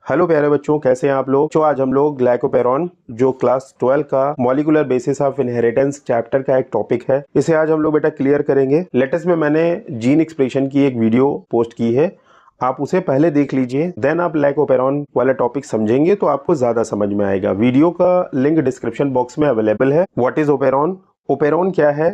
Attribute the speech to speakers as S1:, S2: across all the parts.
S1: Hello प्यारे बच्चों, कैसे हैं आप लोग। तो आज हम लोग ग्लाइकोपेरॉन जो क्लास 12 का molecular basis of inheritance chapter का एक टॉपिक है, इसे आज हम लोग बेटा क्लियर करेंगे। लेटेस्ट में मैंने जीन एक्सप्रेशन की एक वीडियो पोस्ट की है, आप उसे पहले देख लीजिए, देन आप ग्लाइकोपेरॉन वाला टॉपिक समझेंगे तो आपको ज्यादा समझ में आएगा। वीडियो का लिंक डिस्क्रिप्शन बॉक्स में अवेलेबल है। What is operon? ओपेरॉन क्या है?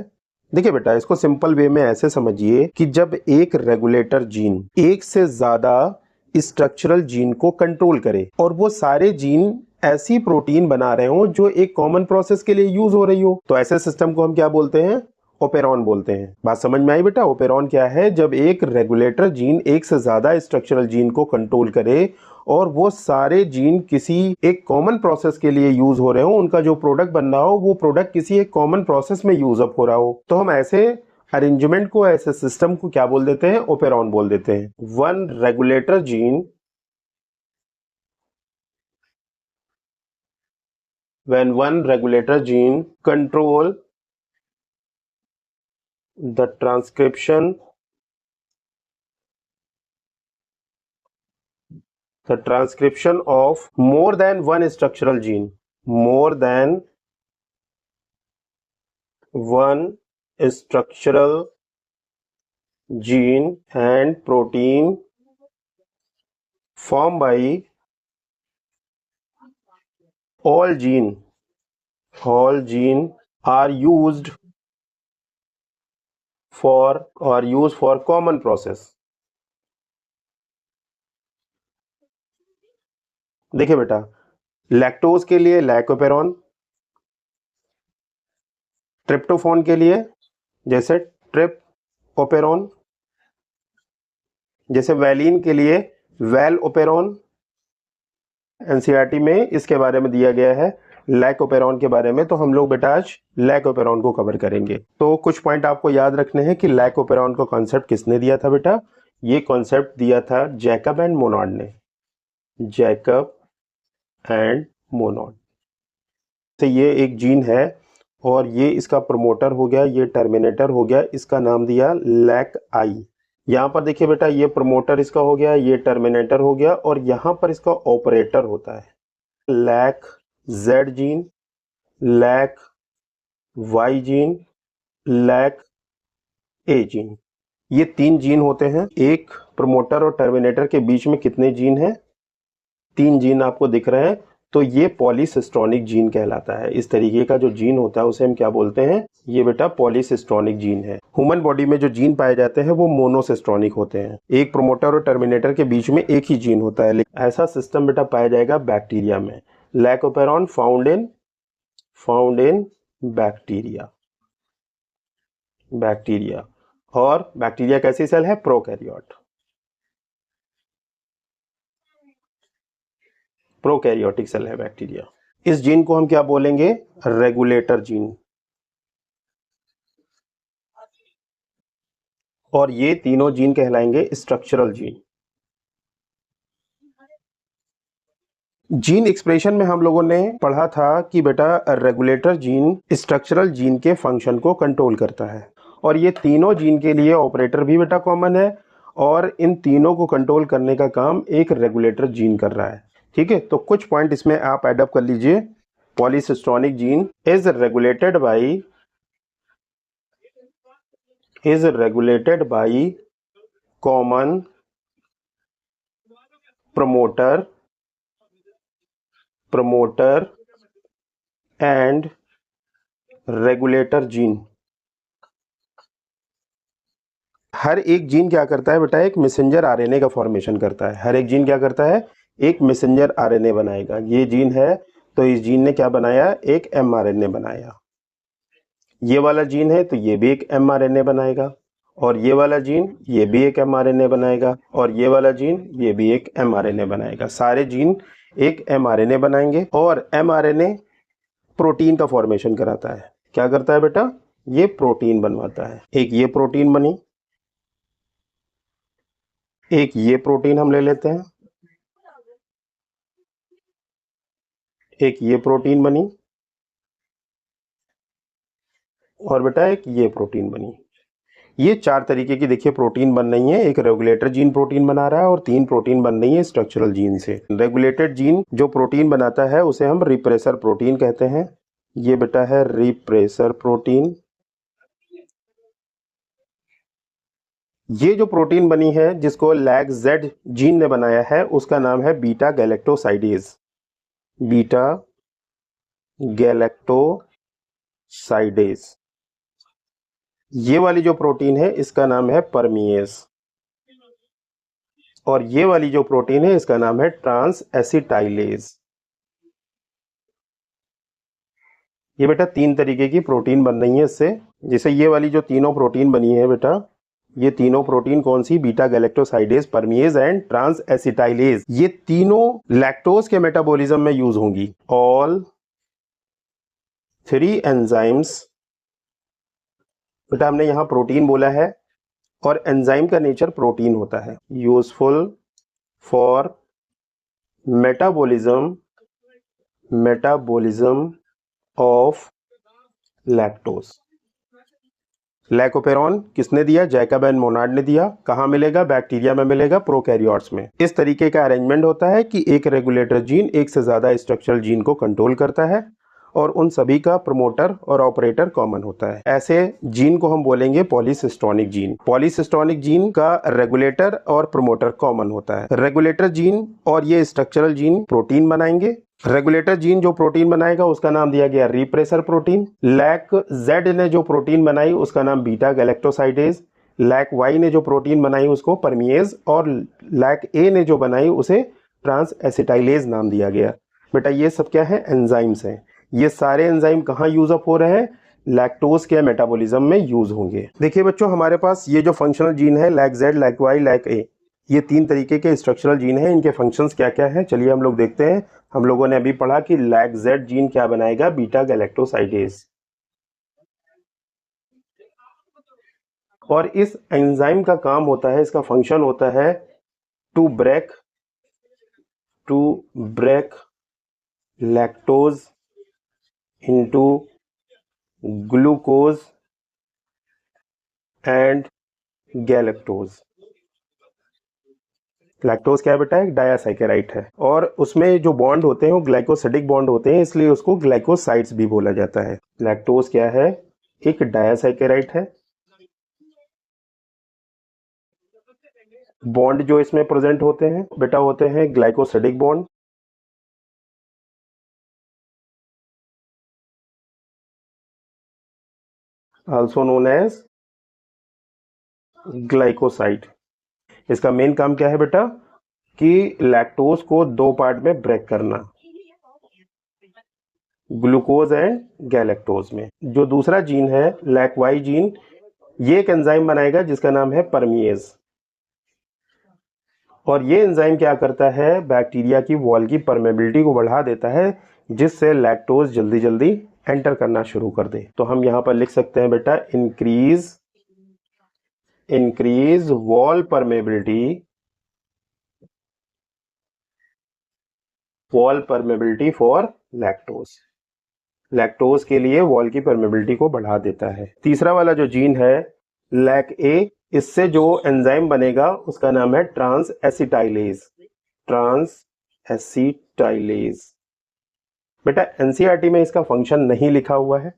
S1: देखिए बेटा, इसको सिंपल वे में ऐसे समझिए कि जब एक रेगुलेटर जीन एक से ज्यादा स्ट्रक्चरल जीन को कंट्रोल करे और वो सारे जीन ऐसी प्रोटीन बना रहे हो जो एक कॉमन प्रोसेस के लिए यूज हो रही हो, तो ऐसे सिस्टम को हम क्या बोलते हैं? ओपेरॉन बोलते हैं। बात समझ में आई बेटा? ओपेरॉन क्या है? जब एक रेगुलेटर जीन एक से ज्यादा स्ट्रक्चरल जीन को कंट्रोल करे और वो सारे जीन किसी एक कॉमन प्रोसेस के लिए यूज हो रहे हो, उनका जो प्रोडक्ट बन रहा हो वो प्रोडक्ट किसी एक कॉमन प्रोसेस में यूज अप हो रहा हो, तो हम ऐसे अरेंजमेंट को, ऐसे सिस्टम को क्या बोल देते हैं? ओपेरॉन बोल देते हैं। One regulator gene, when one regulator gene control the transcription of more than one structural gene, more than one structural gene and protein formed by all gene are used for common process। देखिए बेटा, lactose के लिए lac operon, ट्रिप्टोफॉन के लिए जैसे trip operon, जैसे valine के लिए वैल ओपेरॉन। एनसीईआरटी में इसके बारे में दिया गया है लैकोपेरॉन के बारे में, तो हम लोग बेटा आज लैकोपेरॉन को कवर करेंगे। तो कुछ पॉइंट आपको याद रखने हैं कि लैकोपेरॉन का कॉन्सेप्ट किसने दिया था बेटा? ये कॉन्सेप्ट दिया था जैकब एंड मोनॉड ने। जैकब एंड मोनॉड से ये एक जीन है और ये इसका प्रमोटर हो गया, ये टर्मिनेटर हो गया, इसका नाम दिया लैक आई। यहां पर देखिए बेटा, ये प्रमोटर इसका हो गया, ये टर्मिनेटर हो गया, और यहां पर इसका ऑपरेटर होता है lac Z gene, lac Y gene, lac A gene. ये तीन जीन होते हैं। एक प्रमोटर और टर्मिनेटर के बीच में कितने जीन हैं? तीन जीन आपको दिख रहे हैं, तो ये पॉलीसिस्टोनिक जीन कहलाता है। इस तरीके का जो जीन होता है उसे हम क्या बोलते हैं? ये बेटा पॉलीसिस्टोनिक जीन है। ह्यूमन बॉडी में जो जीन पाए जाते हैं वो मोनोसिस्टोनिक होते हैं। एक प्रोमोटर और टर्मिनेटर के बीच में एक ही जीन होता है। लेकिन ऐसा सिस्टम बेटा पाया जाएगा बैक्टीरिया में। Lac operon found in bacteria. और बैक्टीरिया कैसी सेल है? प्रोकैरियोटिक सेल है बैक्टीरिया। इस जीन को हम क्या बोलेंगे? Regulator gene. और ये तीनों जीन कहलाएंगे स्ट्रक्चरल जीन। जीन एक्सप्रेशन में हम लोगों ने पढ़ा था कि बेटा रेगुलेटर जीन स्ट्रक्चरल जीन के फंक्शन को कंट्रोल करता है, और ये तीनों जीन के लिए ऑपरेटर भी बेटा कॉमन है, और इन तीनों को कंट्रोल करने का काम एक रेगुलेटर जीन कर रहा है। ठीक है, तो कुछ पॉइंट इसमें आप एडअप कर लीजिए। Polycistronic gene is regulated by common promoter and regulator gene. हर एक जीन क्या करता है बेटा? एक मैसेंजर आरएनए का फॉर्मेशन करता है। हर एक जीन क्या करता है? एक मैसेंजर आरएनए बनाएगा। ये जीन है तो इस जीन ने क्या बनाया? एक एमआरएनए बनाया। ये वाला जीन है तो ये भी एक एमआरएनए बनाएगा, और ये वाला जीन ये भी एक एमआरएनए बनाएगा, और ये वाला जीन ये भी एक एमआरएनए बनाएगा। सारे जीन एक एमआरएनए बनाएंगे, और एमआरएनए प्रोटीन का फॉर्मेशन कराता है। क्या करता है बेटा? ये प्रोटीन बनवाता है। एक ये प्रोटीन बनी, एक ये प्रोटीन हम ले लेते हैं, एक ये प्रोटीन बनी, और बेटा एक ये प्रोटीन बनी। ये 4 तरीके की देखिए प्रोटीन बन रही है। एक रेगुलेटर जीन प्रोटीन बना रहा है और 3 प्रोटीन बन रही है स्ट्रक्चरल जीन से। रेगुलेटेड जीन जो प्रोटीन बनाता है उसे हम रिप्रेसर प्रोटीन कहते हैं। ये बेटा है रिप्रेसर प्रोटीन। ये जो प्रोटीन बनी है जिसको लैग जेड जीन ने बनाया है उसका नाम है बीटा गैलेक्टोसाइडेज। Beta galactosidase. ये वाली जो प्रोटीन है इसका नाम है परमीएज और ये वाली जो प्रोटीन है इसका नाम है ट्रांस एसिटाइलेज। ये बेटा 3 तरीके की प्रोटीन बन रही है इससे। जैसे ये वाली जो तीनों प्रोटीन बनी है बेटा, ये तीनों प्रोटीन कौन सी? Beta galactosidase, permease and transacetylase. ये तीनों लैक्टोज के मेटाबॉलिज्म में यूज होंगी। ऑल 3 एंजाइम्स, बेटा हमने यहां प्रोटीन बोला है और एंजाइम का नेचर प्रोटीन होता है। Useful for metabolism of lactose. Lac operon किसने दिया? जैकब एंड मोनार्ड ने दिया। कहां मिलेगा? बैक्टीरिया में मिलेगा, प्रोकैरियोट्स में। इस तरीके का अरेंजमेंट होता है कि एक रेगुलेटर जीन एक से ज्यादा स्ट्रक्चरल जीन को कंट्रोल करता है और उन सभी का प्रमोटर और ऑपरेटर कॉमन होता है। ऐसे जीन को हम बोलेंगे पॉलीसिस्टोनिक जीन। पॉलीसिस्टोनिक जीन का रेगुलेटर और प्रमोटर कॉमन होता है। रेगुलेटर जीन और ये स्ट्रक्चरल जीन प्रोटीन बनाएंगे। रेगुलेटर जीन जो प्रोटीन बनाएगा उसका नाम दिया गया रिप्रेसर प्रोटीन। लैक जेड ने जो प्रोटीन बनाई उसका नाम बीटा गैलेक्टोसाइडेज। लैक वाई ने जो प्रोटीन बनाई उसको परमीएज और लैक ए ने जो बनाई उसे ट्रांस एसिटाइलेज नाम दिया गया। बेटा ये सब क्या है? एंजाइम्स हैं। ये सारे एंजाइम कहाँ यूज अप हो रहे हैं? लैक्टोज के मेटाबॉलिज्म में यूज होंगे। देखिए बच्चों, हमारे पास ये जो फंक्शनल जीन है lac Z, lac Y, lac A, ये 3 तरीके के स्ट्रक्चरल जीन है। इनके फंक्शंस क्या क्या है चलिए हम लोग देखते हैं। हम लोगों ने अभी पढ़ा कि लैक जेड जीन क्या बनाएगा? Beta galactosidase. और इस एंजाइम का काम होता है, इसका फंक्शन होता है to break lactose into glucose and galactose. Lactose क्या है बेटा? एक डायासाइकेराइड है और उसमें जो बॉन्ड होते हैं वो ग्लाइकोसिडिक बॉन्ड होते हैं, इसलिए उसको ग्लाइकोसाइड्स भी बोला जाता है। लैक्टोज क्या है? एक डायासाइकेराइड है। बॉन्ड जो इसमें प्रेजेंट होते हैं बेटा होते हैं glycosidic bond. also known as glycoside. इसका मेन काम क्या है बेटा? कि लैक्टोज को 2 पार्ट में ब्रेक करना, ग्लूकोज एंड गैलेक्टोज में। जो दूसरा जीन है लैक वाई जीन, ये एक एंजाइम बनाएगा जिसका नाम है परमीएज और ये एंजाइम क्या करता है? बैक्टीरिया की वॉल की परमेबिलिटी को बढ़ा देता है जिससे लैक्टोज जल्दी जल्दी एंटर करना शुरू कर दे। तो हम यहां पर लिख सकते हैं बेटा increase wall permeability for lactose. Lactose के लिए वॉल की परमेबिलिटी को बढ़ा देता है। तीसरा वाला जो जीन है लैक ए, इससे जो एंजाइम बनेगा उसका नाम है ट्रांस एसिटाइलेज। बेटा एनसीईआरटी में इसका फंक्शन नहीं लिखा हुआ है,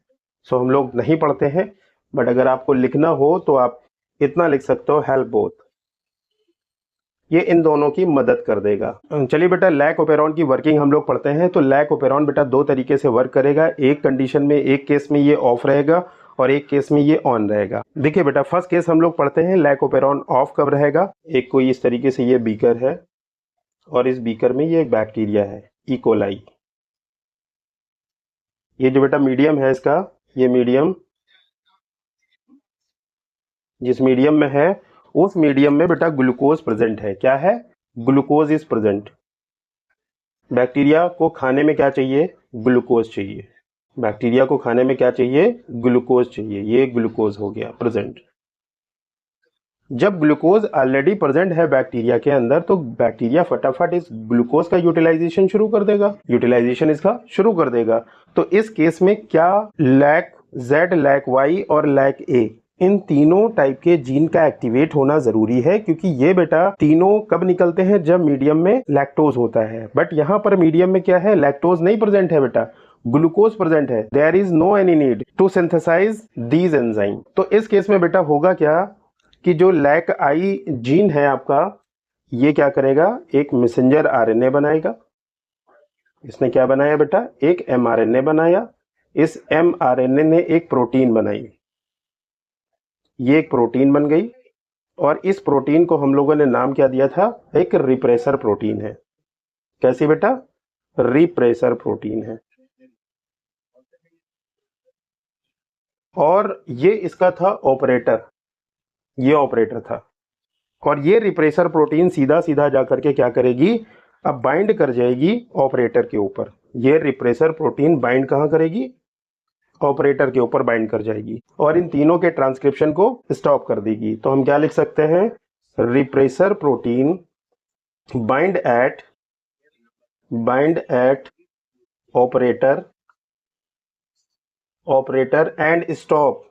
S1: सो हम लोग नहीं पढ़ते हैं, बट अगर आपको लिखना हो तो आप इतना लिख सकते हो, हेल्प बोथ। ये इन दोनों की मदद कर देगा। चलिए बेटा लैकोपेरॉन की वर्किंग हम लोग पढ़ते हैं। तो लैकोपेरॉन बेटा 2 तरीके से वर्क करेगा। एक कंडीशन में, एक केस में ये ऑफ रहेगा और एक केस में ये ऑन रहेगा। देखिए बेटा फर्स्ट केस हम लोग पढ़ते हैं, लैकोपेरॉन ऑफ कब रहेगा? एक कोई इस तरीके से ये बीकर है और इस बीकर में ये एक बैक्टीरिया है इकोलाई। ये जो बेटा मीडियम है इसका, ये मीडियम जिस मीडियम में है उस मीडियम में बेटा ग्लूकोज प्रेजेंट है। क्या है? Glucose is present. बैक्टीरिया को खाने में क्या चाहिए? ग्लूकोज चाहिए। बैक्टीरिया को खाने में क्या चाहिए? ग्लूकोज चाहिए। ये ग्लूकोज हो गया प्रेजेंट। जब ग्लूकोज ऑलरेडी प्रेजेंट है बैक्टीरिया के अंदर तो बैक्टीरिया फटाफट इस ग्लूकोज का यूटिलाइजेशन शुरू कर देगा, यूटिलाइजेशन इसका शुरू कर देगा। तो इस केस में क्या लैक जेड, लैक वाई और लैक ए इन तीनों टाइप के जीन का एक्टिवेट होना जरूरी है, क्योंकि ये बेटा तीनों कब निकलते हैं, जब मीडियम में लैक्टोज होता है। बट यहाँ पर मीडियम में क्या है, लैक्टोज नहीं प्रेजेंट है बेटा, ग्लूकोज प्रेजेंट है। There is no any need to synthesize these enzyme. तो इस केस में बेटा होगा क्या कि जो लैक आई जीन है आपका, ये क्या करेगा, एक मैसेंजर आरएनए बनाएगा। इसने क्या बनाया बेटा, एक एमआरएनए बनाया। इस एमआरएनए ने एक प्रोटीन बनाई, ये एक प्रोटीन बन गई। और इस प्रोटीन को हम लोगों ने नाम क्या दिया था, एक रिप्रेसर प्रोटीन है। कैसी बेटा, रिप्रेसर प्रोटीन है। और ये इसका था ऑपरेटर, ये ऑपरेटर था। और ये रिप्रेसर प्रोटीन सीधा सीधा जाकर के क्या करेगी, अब बाइंड कर जाएगी ऑपरेटर के ऊपर। ये रिप्रेसर प्रोटीन बाइंड कहां करेगी, ऑपरेटर के ऊपर बाइंड कर जाएगी और इन तीनों के ट्रांसक्रिप्शन को स्टॉप कर देगी। तो हम क्या लिख सकते हैं, repressor protein bind at operator and stop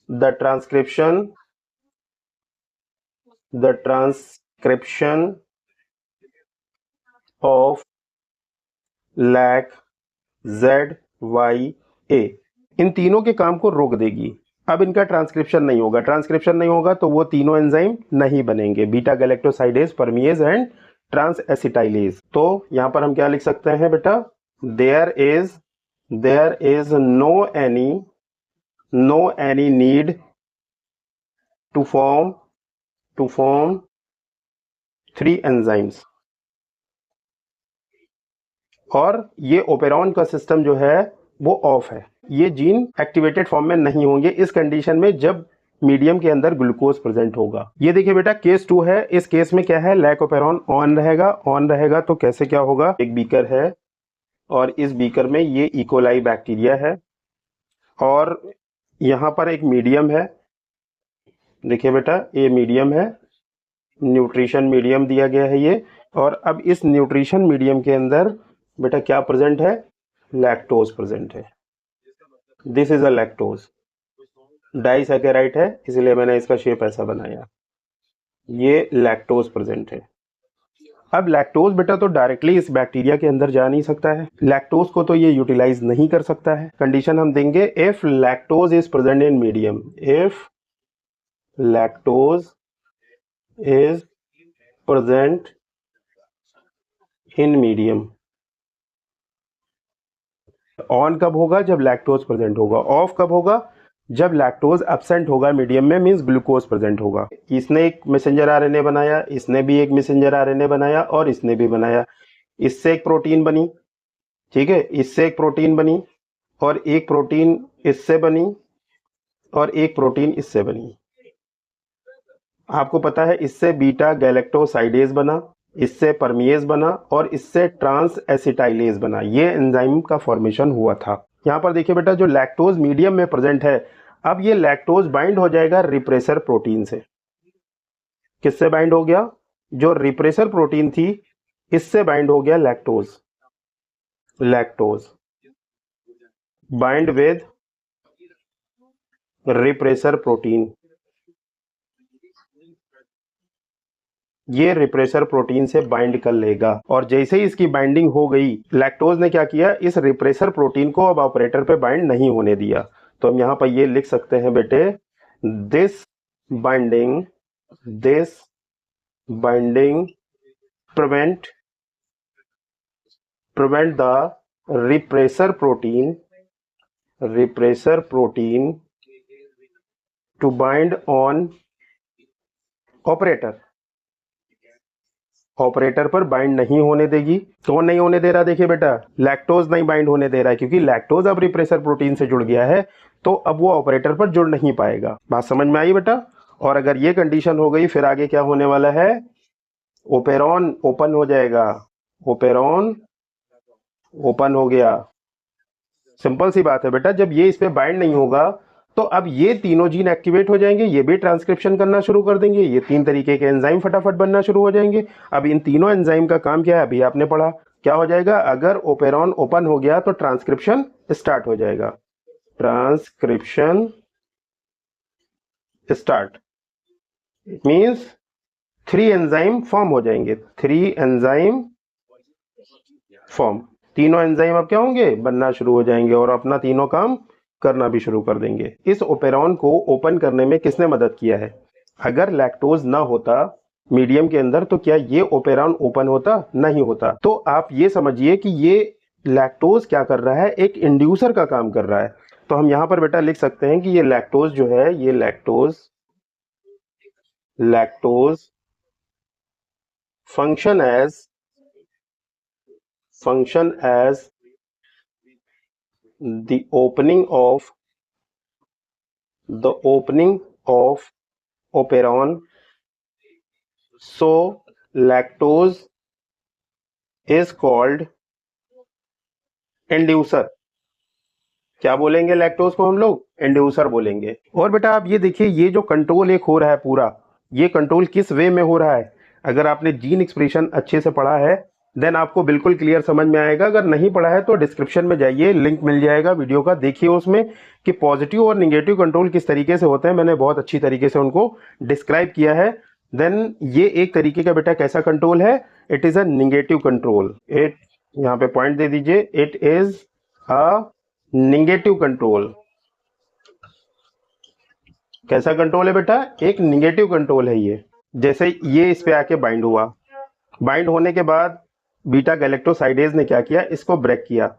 S1: the transcription of lac ZYA। इन तीनों के काम को रोक देगी। अब इनका ट्रांसक्रिप्शन नहीं होगा, ट्रांसक्रिप्शन नहीं होगा तो वो तीनों एंजाइम नहीं बनेंगे, beta galactosidase, permease and transacetylase. तो यहां पर हम क्या लिख सकते हैं बेटा, there is no any need to form 3 enzymes. और ये ओपेरॉन का सिस्टम जो है वो ऑफ है, ये जीन एक्टिवेटेड फॉर्म में नहीं होंगे इस कंडीशन में जब मीडियम के अंदर ग्लूकोज प्रेजेंट होगा। ये देखिए बेटा केस 2 है। इस केस में क्या है, लैक ओपेरॉन ऑन रहेगा तो कैसे क्या होगा, एक बीकर है और इस बीकर में ये इकोलाई बैक्टीरिया है और यहां पर एक मीडियम है। देखिए बेटा ये मीडियम है, न्यूट्रिशन मीडियम दिया गया है ये। और अब इस न्यूट्रिशन मीडियम के अंदर बेटा क्या प्रेजेंट है, लैक्टोज प्रेजेंट है। This is a lactose, disaccharide है इसलिए मैंने इसका शेप ऐसा बनाया। ये लैक्टोज प्रेजेंट है। अब लैक्टोज बेटा तो डायरेक्टली इस बैक्टीरिया के अंदर जा नहीं सकता है, लैक्टोज को तो ये यूटिलाइज नहीं कर सकता है। कंडीशन हम देंगे if lactose is present in medium, if lactose is present in medium. On कब होगा, जब लैक्टोज प्रेजेंट होगा। ऑफ कब होगा, जब लैक्टोज एब्सेंट होगा मीडियम में, मींस ग्लूकोज प्रेजेंट होगा। इसने एक मैसेंजर आरएनए बनाया, इसने भी एक मैसेंजर आरएनए बनाया और इसने भी बनाया। इससे एक प्रोटीन बनी, ठीक है, इससे एक प्रोटीन बनी और एक प्रोटीन इससे बनी और एक प्रोटीन इससे बनी। आपको पता है इससे बीटा गैलेक्टोसाइडेज बना, इससे परमिएज बना और इससे ट्रांस एसिटाइलेज बना। ये एंजाइम का फॉर्मेशन हुआ था। यहां पर देखिए बेटा जो लैक्टोज मीडियम में प्रेजेंट है, अब ये लैक्टोज बाइंड हो जाएगा रिप्रेसर प्रोटीन से। किससे बाइंड हो गया, जो रिप्रेसर प्रोटीन थी इससे बाइंड हो गया lactose bind with repressor protein. ये रिप्रेसर प्रोटीन से बाइंड कर लेगा और जैसे ही इसकी बाइंडिंग हो गई, लैक्टोज ने क्या किया, इस रिप्रेसर प्रोटीन को अब ऑपरेटर पे बाइंड नहीं होने दिया। तो हम यहां पर ये लिख सकते हैं बेटे, this binding prevent the repressor protein to bind on operator पर बाइंड नहीं होने देगी। कौन नहीं होने दे रहा, देखिए बेटा लैक्टोज नहीं बाइंड होने दे रहा है, क्योंकि लैक्टोज अब रिप्रेसर प्रोटीन से जुड़ गया है तो अब वो ऑपरेटर पर जुड़ नहीं पाएगा। बात समझ में आई बेटा। और अगर ये कंडीशन हो गई फिर आगे क्या होने वाला है, ओपेरॉन ओपन हो जाएगा, ओपेरॉन ओपन हो गया। सिंपल सी बात है बेटा, जब ये इस पे बाइंड नहीं होगा तो अब ये तीनों जीन एक्टिवेट हो जाएंगे, ये भी ट्रांसक्रिप्शन करना शुरू कर देंगे, ये 3 तरीके के एंजाइम फटाफट बनना शुरू हो जाएंगे। अब इन तीनों एंजाइम का काम क्या है, अभी आपने पढ़ा क्या हो जाएगा, अगर ओपेरॉन ओपन हो गया तो ट्रांसक्रिप्शन स्टार्ट हो जाएगा, transcription start means 3 enzyme form हो जाएंगे, 3 एंजाइम फॉर्म, तीनों एंजाइम अब क्या होंगे, बनना शुरू हो जाएंगे और अपना तीनों काम करना भी शुरू कर देंगे। इस ओपेरॉन को ओपन करने में किसने मदद किया है? अगर लैक्टोज ना होता मीडियम के अंदर तो क्या ये ओपेरॉन ओपन होता? नहीं होता। तो आप ये समझिए कि ये लैक्टोज क्या कर रहा है, एक इंड्यूसर का काम कर रहा है। तो हम यहां पर बेटा लिख सकते हैं कि ये लैक्टोज जो है, ये lactose function as the opening of operon, so lactose is called inducer. क्या बोलेंगे लैक्टोज को हम लोग? इंड्यूसर बोलेंगे। और बेटा आप ये देखिए, ये जो कंट्रोल एक हो रहा है पूरा, ये कंट्रोल किस वे में हो रहा है? अगर आपने जीन एक्सप्रेशन अच्छे से पढ़ा है देन आपको बिल्कुल क्लियर समझ में आएगा। अगर नहीं पढ़ा है तो डिस्क्रिप्शन में जाइए, लिंक मिल जाएगा वीडियो का, देखिए उसमें कि पॉजिटिव और निगेटिव कंट्रोल किस तरीके से होते हैं। मैंने बहुत अच्छी तरीके से उनको डिस्क्राइब किया है। देन ये एक तरीके का बेटा कैसा कंट्रोल है? It is a negative control. It, यहाँ पे पॉइंट दे दीजिए, it is a negative control. कैसा कंट्रोल है बेटा? एक निगेटिव कंट्रोल है ये। जैसे ये इस पे आके बाइंड हुआ, बाइंड होने के बाद बीटा गैलेक्टोसाइडेज ने क्या किया, इसको ब्रेक किया।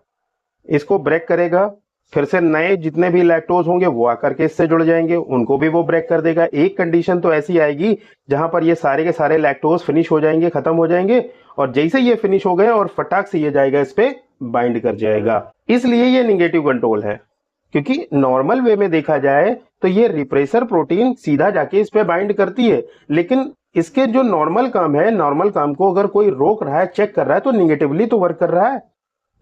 S1: इसको ब्रेक करेगा, फिर से नए जितने भी लैक्टोज होंगे वो आकर के इससे जुड़ जाएंगे, उनको भी वो ब्रेक कर देगा। एक कंडीशन तो ऐसी आएगी जहां पर ये सारे के सारे लैक्टोज फिनिश हो जाएंगे, खत्म हो जाएंगे, और जैसे ये फिनिश हो गए और फटाक से ये जाएगा इस पे बाइंड कर जाएगा। इसलिए ये निगेटिव कंट्रोल है, क्योंकि नॉर्मल वे में देखा जाए तो ये रिप्रेसर प्रोटीन सीधा जाके इस पे बाइंड करती है, लेकिन इसके जो नॉर्मल काम है, नॉर्मल काम को अगर कोई रोक रहा है, चेक कर रहा है, तो निगेटिवली तो वर्क कर रहा है।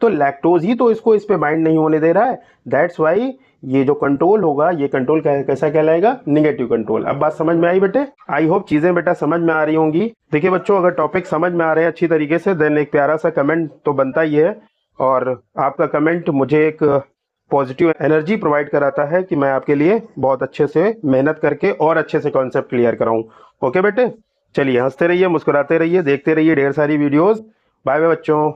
S1: तो लैक्टोज ही तो इसको इस पे बाइंड नहीं होने दे रहा है। दैट्स वाई ये जो कंट्रोल होगा, ये कंट्रोल कैसा कहलाएगा? Negative control. अब बात समझ में आई बेटे? आई होप चीजें बेटा समझ में आ रही होंगी। देखिए बच्चों, अगर टॉपिक समझ में आ रहे हैं अच्छी तरीके से देन एक प्यारा सा कमेंट तो बनता ही है, और आपका कमेंट मुझे एक पॉजिटिव एनर्जी प्रोवाइड कराता है कि मैं आपके लिए बहुत अच्छे से मेहनत करके और अच्छे से कॉन्सेप्ट क्लियर कराऊं। ओके बेटे, चलिए हंसते रहिए, मुस्कुराते रहिए, देखते रहिए ढेर सारी वीडियोस। बाय बाय बच्चों।